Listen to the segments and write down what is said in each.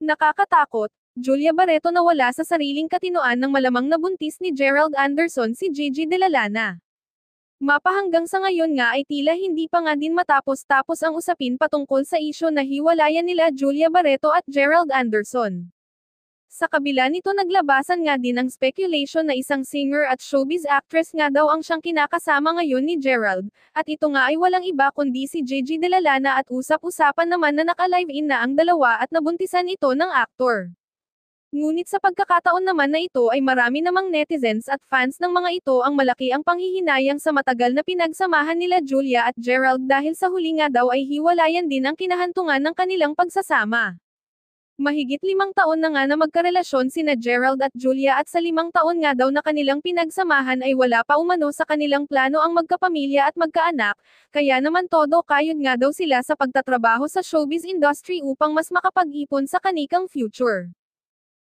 Nakakatakot, Julia Barreto nawala sa sariling katinoan ng malamang nabuntis ni Gerald Anderson si Gigi de la Lana. Mapahanggang sa ngayon nga ay tila hindi pa nga din matapos-tapos ang usapin patungkol sa isyu na hiwalayan nila Julia Barreto at Gerald Anderson. Sa kabila nito naglabasan nga din ang speculation na isang singer at showbiz actress nga daw ang siyang kinakasama ngayon ni Gerald, at ito nga ay walang iba kundi si Gigi de la Lana at usap-usapan naman na naka-live-in na ang dalawa at nabuntisan ito ng aktor. Ngunit sa pagkakataon naman na ito ay marami namang netizens at fans ng mga ito ang malaki ang panghihinayang sa matagal na pinagsamahan nila Julia at Gerald dahil sa huli nga daw ay hiwalayan din ang kinahantungan ng kanilang pagsasama. Mahigit 5 taon na nga na magkarelasyon sina Gerald at Julia at sa 5 taon nga daw na kanilang pinagsamahan ay wala pa umano sa kanilang plano ang magkapamilya at magkaanak, kaya naman todo kayod nga daw sila sa pagtatrabaho sa showbiz industry upang mas makapag-ipon sa kanikang future.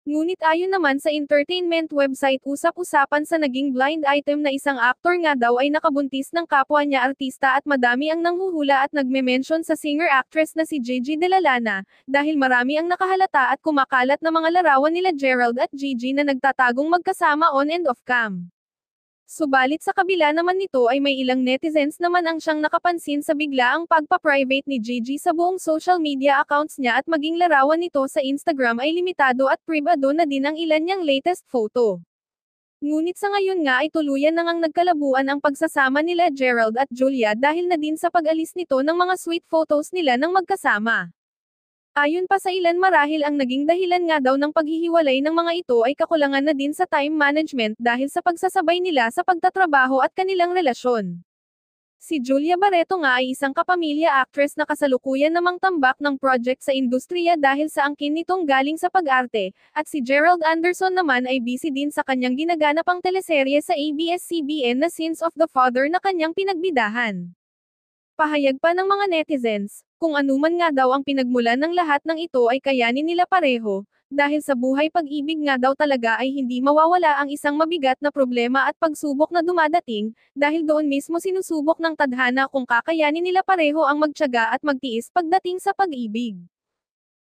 Ngunit ayon naman sa entertainment website usap-usapan sa naging blind item na isang aktor nga daw ay nakabuntis ng kapwa niya artista at madami ang nanghuhula at nagme-mention sa singer-actress na si Gigi de la Lana, dahil marami ang nakahalata at kumakalat na mga larawan nila Gerald at Gigi na nagtatagong magkasama on and off cam. Subalit sa kabila naman nito ay may ilang netizens naman ang siyang nakapansin sa biglaang pagpa-private ni Gigi sa buong social media accounts niya at maging larawan nito sa Instagram ay limitado at pribado na din ang ilan niyang latest photo. Ngunit sa ngayon nga ay tuluyan na ngang nagkalabuan ang pagsasama nila Gerald at Julia dahil na din sa pag-alis nito ng mga sweet photos nila ng magkasama. Ayon pa sa ilan marahil ang naging dahilan nga daw ng paghihiwalay ng mga ito ay kakulangan na din sa time management dahil sa pagsasabay nila sa pagtatrabaho at kanilang relasyon. Si Julia Barreto nga ay isang kapamilya actress na kasalukuyan namang tambak ng project sa industriya dahil sa angkin nitong galing sa pag-arte, at si Gerald Anderson naman ay busy din sa kanyang ginaganapang teleserye sa ABS-CBN na Sins of the Father na kanyang pinagbidahan. Pahayag pa ng mga netizens, kung anuman nga daw ang pinagmulan ng lahat ng ito ay kayanin nila pareho, dahil sa buhay pag-ibig nga daw talaga ay hindi mawawala ang isang mabigat na problema at pagsubok na dumadating, dahil doon mismo sinusubok ng tadhana kung kakayanin nila pareho ang magtiyaga at magtiis pagdating sa pag-ibig.